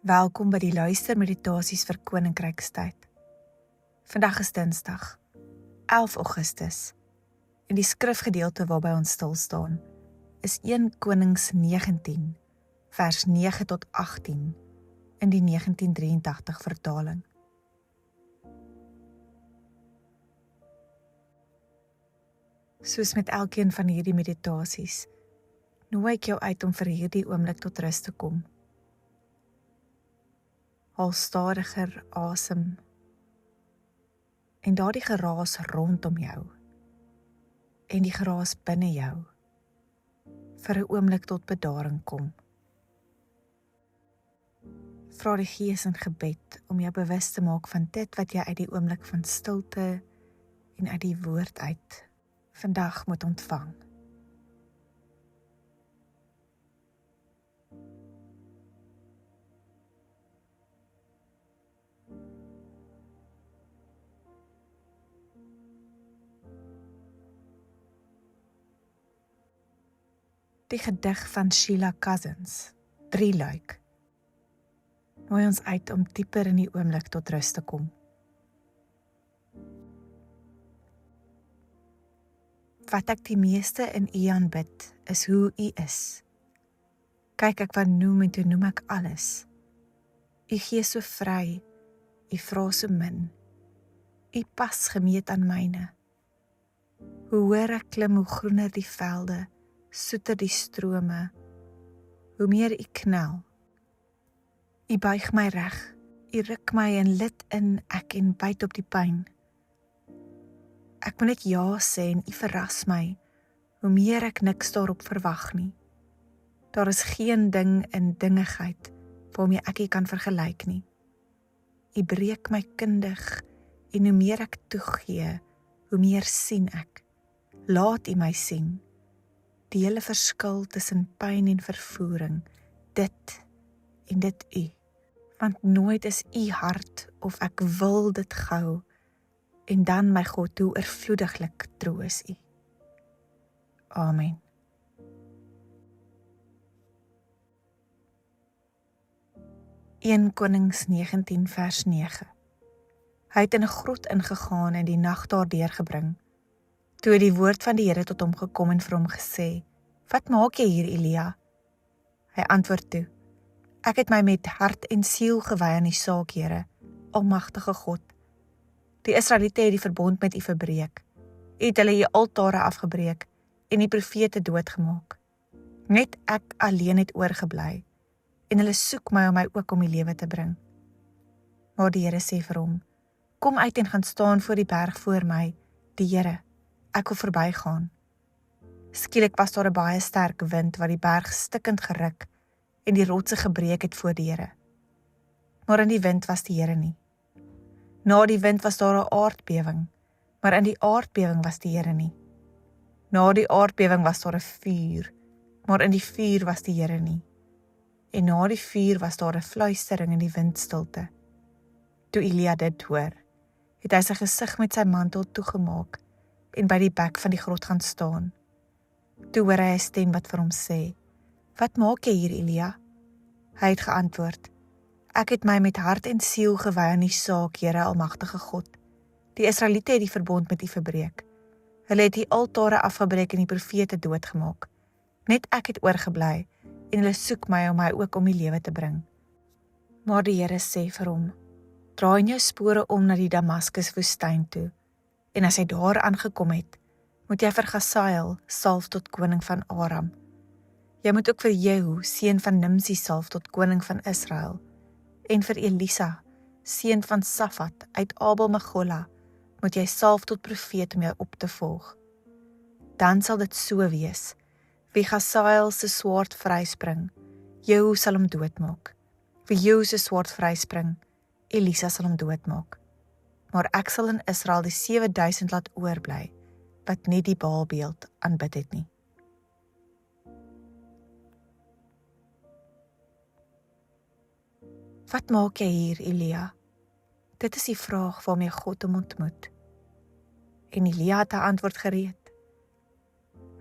Welkom by die luistermeditasies vir Koninkrykstyd. Vandag is Dinsdag, 11 Augustus, en die skrifgedeelte waarby ons stil staan is 1 Konings 19, vers 9 tot 18 in die 1983 vertaling. Soos met elkeen van hierdie meditasies, nooi ek jou uit om vir hierdie oomblik tot rus te kom. Haal stadiger asem en daardie geraas rondom jou en die geraas binne jou vir 'n oomblik tot bedaring kom. Vra die Gees in gebed om jou bewus te maak van dit wat jy uit die oomblik van stilte en uit die woord uit vandag moet ontvang. Die gedig van Sheila Cousins, 3 luik, nooi ons uit om dieper in die oomblik tot rus te kom. Wat ek die meeste in U aanbid, is hoe U is. Kyk ek wat noem en toe noem ek alles. U gee so vry, U vra so min, U pas gemeet aan myne. Hoe hoër ek klim, hoe groener die velde, soeter die strome, hoe meer U knel. U buig my reg, U ruk my en lid in ek en byt op die pyn. Ek moet net ja sê en U verras my, hoe meer ek niks daarop verwag nie. Daar is geen ding in dingigheid waarmee ek U kan vergelyk nie. U breek my kundig en hoe meer ek toegee, hoe meer sien ek. Laat U my sien. Die hele verskil tussen pyn en vervoering, dit en dit U. Want nooit is U hart of ek wil dit gou, en dan my God, hoe oorvloediglik trou is U. Amen. Een Konings 19 vers 9. Hy het in 'n grot ingegaan en die nag daar deurgebring. Toe het die woord van die Here tot hom gekom en vir hom gesê, "Wat maak jy hier, Elia?" Hy antwoord toe, "Ek het my met hart en siel gewy aan die saak, Here, Almagtige God. Die Israeliete het die verbond met U verbreek. U het hulle U altare afgebreek en die profete doodgemaak. Net ek alleen het oorgebly en hulle soek my om my ook om die lewe te bring." Maar die Here sê vir hom, "Kom uit en gaan staan voor die berg voor my, die Here, ek wil verbygaan." Skielik was daar 'n baie sterk wind wat die berg stikkend geruk en die rotse gebreek het voor die Here. Maar in die wind was die Here nie. Na die wind was daar 'n aardbewing, maar in die aardbewing was die Here nie. Na die aardbewing was daar 'n vuur, maar in die vuur was die Here nie. En na die vuur was daar 'n fluistering in die windstilte. Toe Elia dit hoor, het hy sy gesig met sy mantel toegemaak en by die bek van die grot gaan staan. Toe hoor hy 'n stem wat vir hom sê, "Wat maak jy hier, Elia?" Hy het geantwoord, "Ek het my met hart en siel gewy aan die saak, Here Almagtige God. Die Israeliete het die verbond met U verbreek. Hulle het die altare afgebreek en die profete doodgemaak. Net ek het oorgebly en hulle soek my om my ook om die lewe te bring." Maar die Here sê vir hom, "Draai in jou spore om na die Damaskus woestyn toe, en as hy daar aangekom het, moet jy vir Hazael salf tot koning van Aram. Jy moet ook vir Jehu, seun van Nimsi, salf tot koning van Israel, en vir Elisa, seun van Safat uit Abel Megola, moet jy salf tot profeet om jou op te volg. Dan sal dit so wees, wie Hazael se swaard vryspring, Jehu sal hom doodmaak. Wie Jehu se swaard vryspring, Elisa sal hom doodmaak. Maar ek sal in Israel die 7000 laat oorbly, wat nie die Baalbeeld aanbid het nie." Wat maak jy hier, Elia? Dit is die vraag waarmee God hom ontmoet. En Elia het 'n antwoord gereed.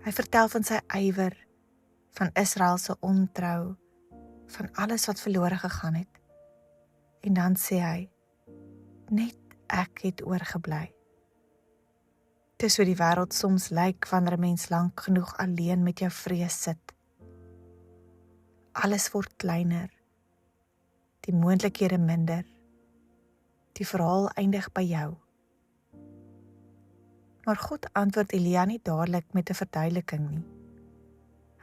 Hy vertel van sy ywer, van Israel se ontrou, van alles wat verlore gegaan het. En dan sê hy, net ek het oorgebly. Dis hoe die wêreld soms lyk wanneer 'n mens lank genoeg alleen met jou vrees sit. Alles word kleiner, die moontlikhede minder, die verhaal eindig by jou. Maar God antwoord Elia nie dadelik met 'n verduideliking nie.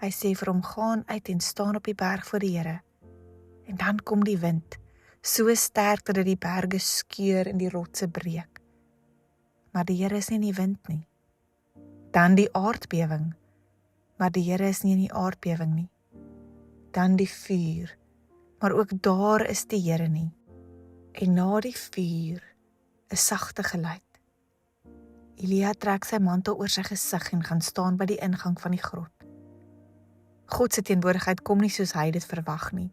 Hy sê vir hom, gaan uit en staan op die berg voor die Here. En dan kom die wind, so sterk dat dit die berge skeur en die rotse breek. Maar die Here is nie in die wind nie. Dan die aardbewing, maar die Here is nie in die aardbewing nie. Dan die vuur, maar ook daar is die Here nie. En na die vuur, 'n sagte geluid. Elia trek sy mantel oor sy gesig en gaan staan by die ingang van die grot. God se teenwoordigheid kom nie soos hy dit verwag nie.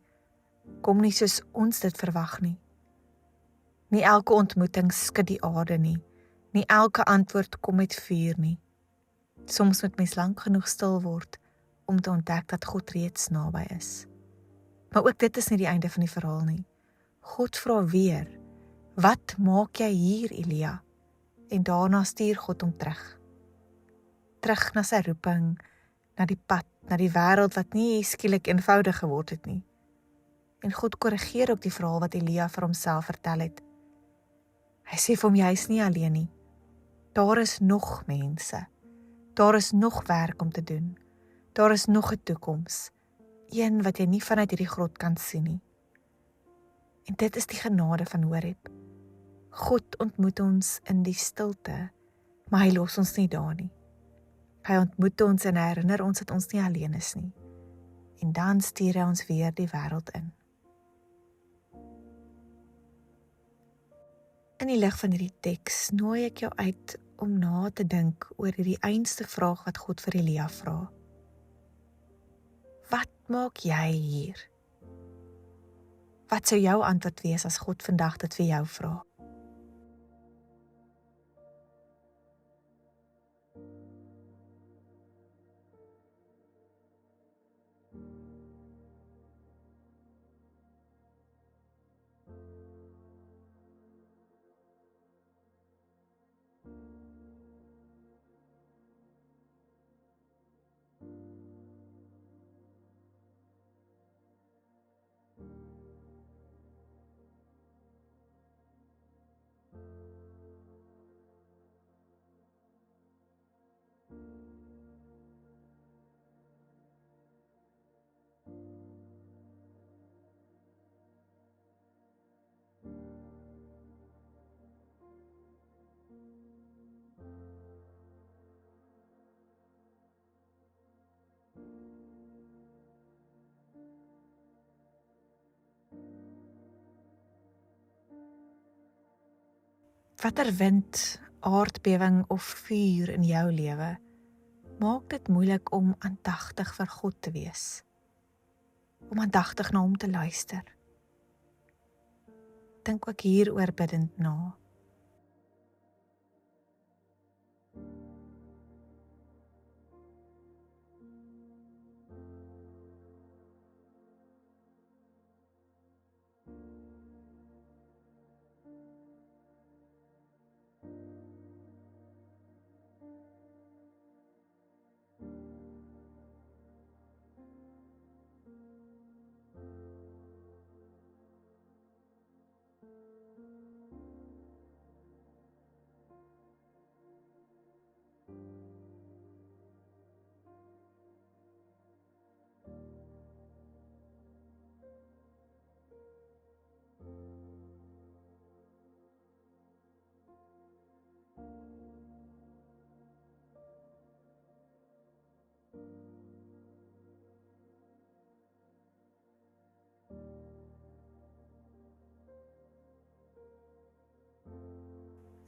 Kom nie soos ons dit verwag nie. Nie elke ontmoeting skud die aarde nie. Nie elke antwoord kom met vuur nie. Soms moet mens lank genoeg stil word om te ontdek dat God reeds naby is. Maar ook dit is nie die einde van die verhaal nie. God vra weer, wat maak jy hier, Elia? En daarna stuur God hom terug. Terug na sy roeping, na die pad, na die wêreld wat nie skielik eenvoudig geword het nie. En God korrigeer ook die verhaal wat Elia vir homself vertel het. Hy sê vir hom, jy is nie alleen nie. Daar is nog mense. Daar is nog werk om te doen. Daar is nog 'n toekoms. Een wat jy nie vanuit hierdie grot kan sien nie. En dit is die genade van Horeb. God ontmoet ons in die stilte, maar hy los ons nie daar nie. Hy ontmoet ons en herinner ons dat ons nie alleen is nie. En dan stuur hy ons weer die wêreld in. In die lig van hierdie teks nooi ek jou uit om na te dink oor hierdie einste vraag wat God vir Elia vra. Wat maak jy hier? Wat sou jou antwoord wees as God vandag dit vir jou vra? Watter wind, aardbewing of vuur in jou lewe maak dit moeilik om aandagtig vir God te wees? Om aandagtig na hom te luister? Dink ook hieroor bidtend na.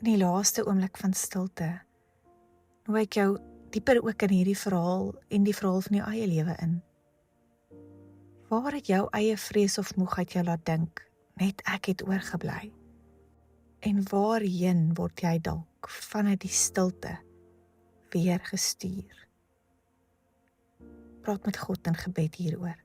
In die laaste oomblik van stilte, nooi ek jou dieper ook in hierdie verhaal en die verhaal van jou eie lewe in. Waar het jou eie vrees of moegheid jou laat dink, net ek het oorgebly? En waarheen word jy dalk vanuit die stilte weer gestuur? Praat met God in gebed hieroor.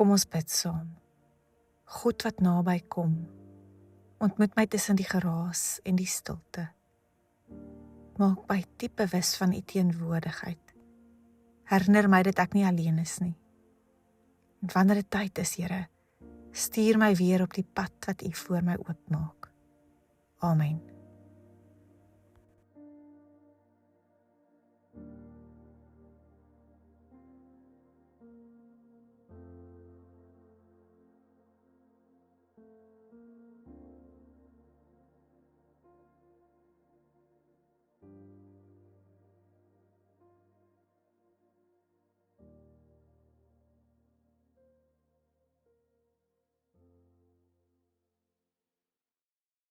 Kom ons bid saam. God wat naby kom, ontmoet my tussen die geraas en die stilte. Maak my diep bewus van u teenwoordigheid. Herinner my dat ek nie alleen is nie. En wanneer dit tyd is, Here, stuur my weer op die pad wat u voor my oopmaak. Amen.